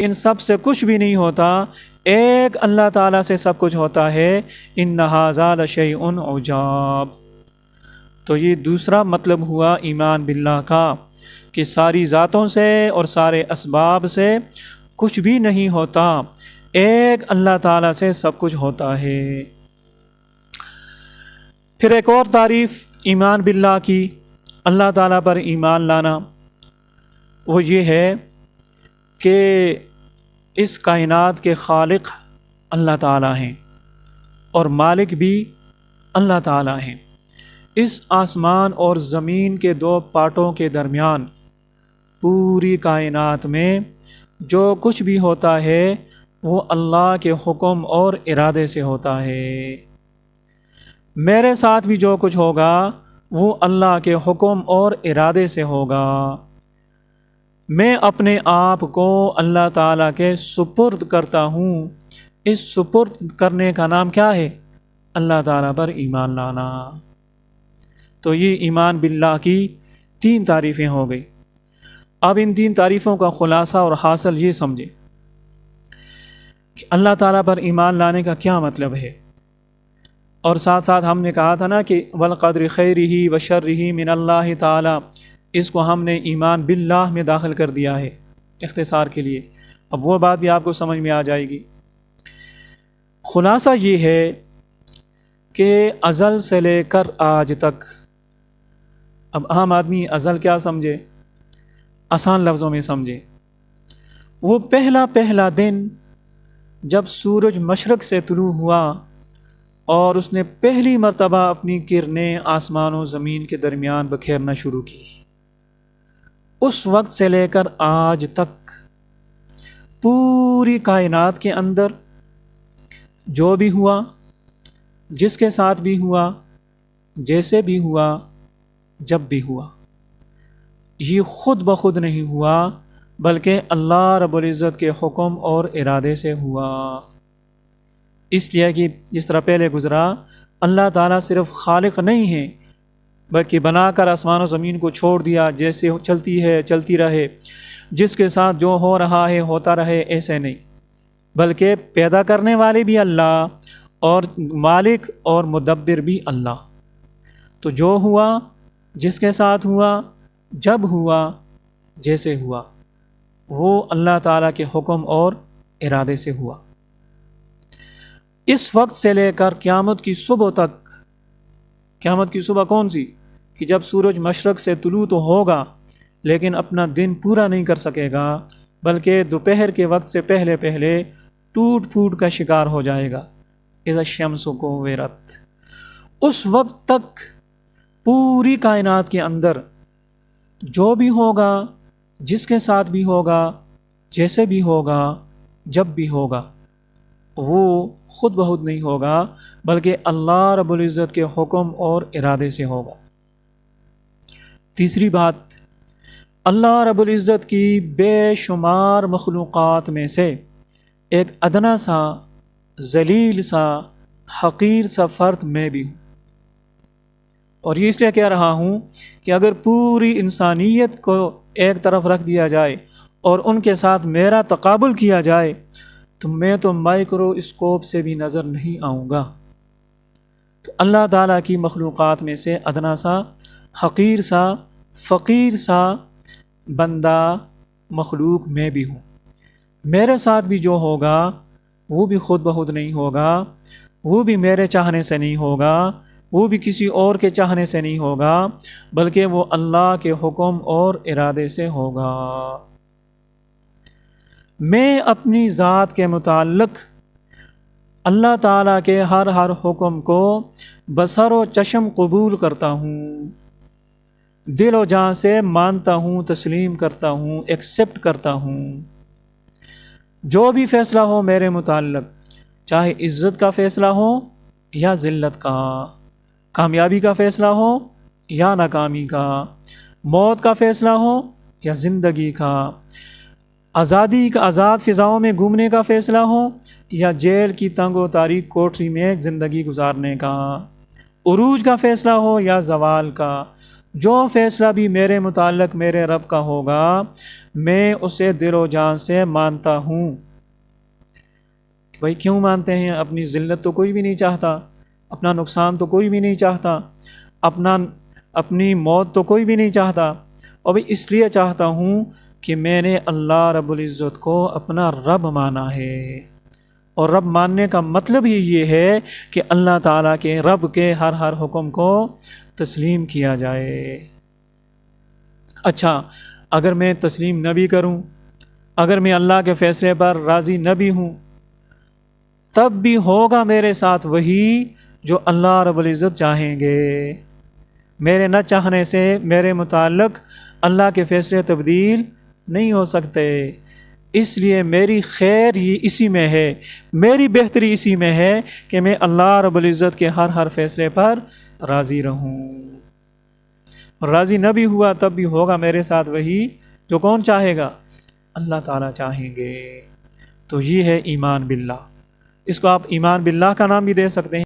ان سب سے کچھ بھی نہیں ہوتا، ایک اللہ تعالیٰ سے سب کچھ ہوتا ہے۔ ان ھذا لشیء عجاب۔ تو یہ دوسرا مطلب ہوا ایمان باللہ کا، کہ ساری ذاتوں سے اور سارے اسباب سے کچھ بھی نہیں ہوتا، ایک اللہ تعالیٰ سے سب کچھ ہوتا ہے۔ پھر ایک اور تعریف ایمان باللہ کی، اللہ تعالیٰ پر ایمان لانا، وہ یہ ہے کہ اس کائنات کے خالق اللہ تعالیٰ ہیں اور مالک بھی اللہ تعالیٰ ہیں۔ اس آسمان اور زمین کے دو پارٹوں کے درمیان پوری کائنات میں جو کچھ بھی ہوتا ہے وہ اللہ کے حکم اور ارادے سے ہوتا ہے۔ میرے ساتھ بھی جو کچھ ہوگا وہ اللہ کے حکم اور ارادے سے ہوگا۔ میں اپنے آپ کو اللہ تعالیٰ کے سپرد کرتا ہوں۔ اس سپرد کرنے کا نام کیا ہے؟ اللہ تعالیٰ پر ایمان لانا۔ تو یہ ایمان باللہ کی 3 تعریفیں ہو گئی۔ اب ان 3 تعریفوں کا خلاصہ اور حاصل یہ سمجھیں کہ اللہ تعالیٰ پر ایمان لانے کا کیا مطلب ہے، اور ساتھ ساتھ ہم نے کہا تھا نا کہ والقدر خیرہ وشرہ من اللہ تعالیٰ، اس کو ہم نے ایمان باللہ میں داخل کر دیا ہے اختصار کے لیے۔ اب وہ بات بھی آپ کو سمجھ میں آ جائے گی۔ خلاصہ یہ ہے کہ ازل سے لے کر آج تک، اب عام آدمی ازل کیا سمجھے؟ آسان لفظوں میں سمجھے، وہ پہلا دن جب سورج مشرق سے طلوع ہوا اور اس نے پہلی مرتبہ اپنی کرنیں آسمان و زمین کے درمیان بکھیرنا شروع کی، اس وقت سے لے کر آج تک پوری کائنات کے اندر جو بھی ہوا، جس کے ساتھ بھی ہوا، جیسے بھی ہوا، جب بھی ہوا، یہ خود بخود نہیں ہوا بلکہ اللہ رب العزت کے حکم اور ارادے سے ہوا۔ اس لیے کہ جس طرح پہلے گزرا، اللہ تعالیٰ صرف خالق نہیں ہے بلکہ بنا کر آسمان و زمین کو چھوڑ دیا، جیسے چلتی ہے چلتی رہے، جس کے ساتھ جو ہو رہا ہے ہوتا رہے، ایسے نہیں، بلکہ پیدا کرنے والے بھی اللہ اور مالک اور مدبر بھی اللہ۔ تو جو ہوا، جس کے ساتھ ہوا، جب ہوا، جیسے ہوا، وہ اللہ تعالیٰ کے حکم اور ارادے سے ہوا۔ اس وقت سے لے کر قیامت کی صبح تک، قیامت کی صبح کون سی؟ کہ جب سورج مشرق سے طلوع تو ہوگا لیکن اپنا دن پورا نہیں کر سکے گا، بلکہ دوپہر کے وقت سے پہلے ٹوٹ پھوٹ کا شکار ہو جائے گا۔ اذا الشمس کورت، اس وقت تک پوری کائنات کے اندر جو بھی ہوگا، جس کے ساتھ بھی ہوگا، جیسے بھی ہوگا، جب بھی ہوگا، وہ خود بخود نہیں ہوگا بلکہ اللہ رب العزت کے حکم اور ارادے سے ہوگا۔ تیسری بات، اللہ رب العزت کی بے شمار مخلوقات میں سے ایک ادنا سا، ذلیل سا، حقیر سا فرد میں بھی ہوں، اور یہ اس لیے کہہ رہا ہوں کہ اگر پوری انسانیت کو ایک طرف رکھ دیا جائے اور ان کے ساتھ میرا تقابل کیا جائے تو میں تو مائکرو اسکوپ سے بھی نظر نہیں آؤں گا۔ تو اللہ تعالیٰ کی مخلوقات میں سے ادنا سا، حقیر سا، فقیر سا بندہ مخلوق میں بھی ہوں۔ میرے ساتھ بھی جو ہوگا وہ بھی خود بخود نہیں ہوگا، وہ بھی میرے چاہنے سے نہیں ہوگا، وہ بھی کسی اور کے چاہنے سے نہیں ہوگا، بلکہ وہ اللہ کے حکم اور ارادے سے ہوگا۔ میں اپنی ذات کے متعلق اللہ تعالیٰ کے ہر حکم کو بصر و چشم قبول کرتا ہوں، دل و جان سے مانتا ہوں، تسلیم کرتا ہوں، ایکسیپٹ کرتا ہوں۔ جو بھی فیصلہ ہو میرے متعلق، چاہے عزت کا فیصلہ ہو یا ذلت کا، کامیابی کا فیصلہ ہو یا ناکامی کا، موت کا فیصلہ ہو یا زندگی کا، آزادی کا، آزاد فضاؤں میں گھومنے کا فیصلہ ہو یا جیل کی تنگ و تاریک کوٹری میں زندگی گزارنے کا، عروج کا فیصلہ ہو یا زوال کا، جو فیصلہ بھی میرے متعلق میرے رب کا ہوگا میں اسے دل و جان سے مانتا ہوں۔ بھائی کیوں مانتے ہیں؟ اپنی ذلت تو کوئی بھی نہیں چاہتا، اپنا نقصان تو کوئی بھی نہیں چاہتا، اپنی موت تو کوئی بھی نہیں چاہتا، اور بھی اس لیے چاہتا ہوں کہ میں نے اللہ رب العزت کو اپنا رب مانا ہے۔ اور رب ماننے کا مطلب ہی یہ ہے کہ اللہ تعالیٰ کے رب کے ہر حکم کو تسلیم کیا جائے۔ اچھا، اگر میں تسلیم نہ بھی کروں، اگر میں اللہ کے فیصلے پر راضی نہ بھی ہوں، تب بھی ہوگا میرے ساتھ وہی جو اللہ رب العزت چاہیں گے۔ میرے نہ چاہنے سے میرے متعلق اللہ کے فیصلے تبدیل نہیں ہو سکتے، اس لیے میری خیر ہی اسی میں ہے، میری بہتری اسی میں ہے کہ میں اللہ رب العزت کے ہر فیصلے پر راضی رہوں۔ راضی نہ بھی ہوا تب بھی ہوگا میرے ساتھ وہی جو کون چاہے گا؟ اللہ تعالیٰ چاہیں گے۔ تو یہ ہے ایمان باللہ، اس کو آپ ایمان باللہ کا نام بھی دے سکتے ہیں۔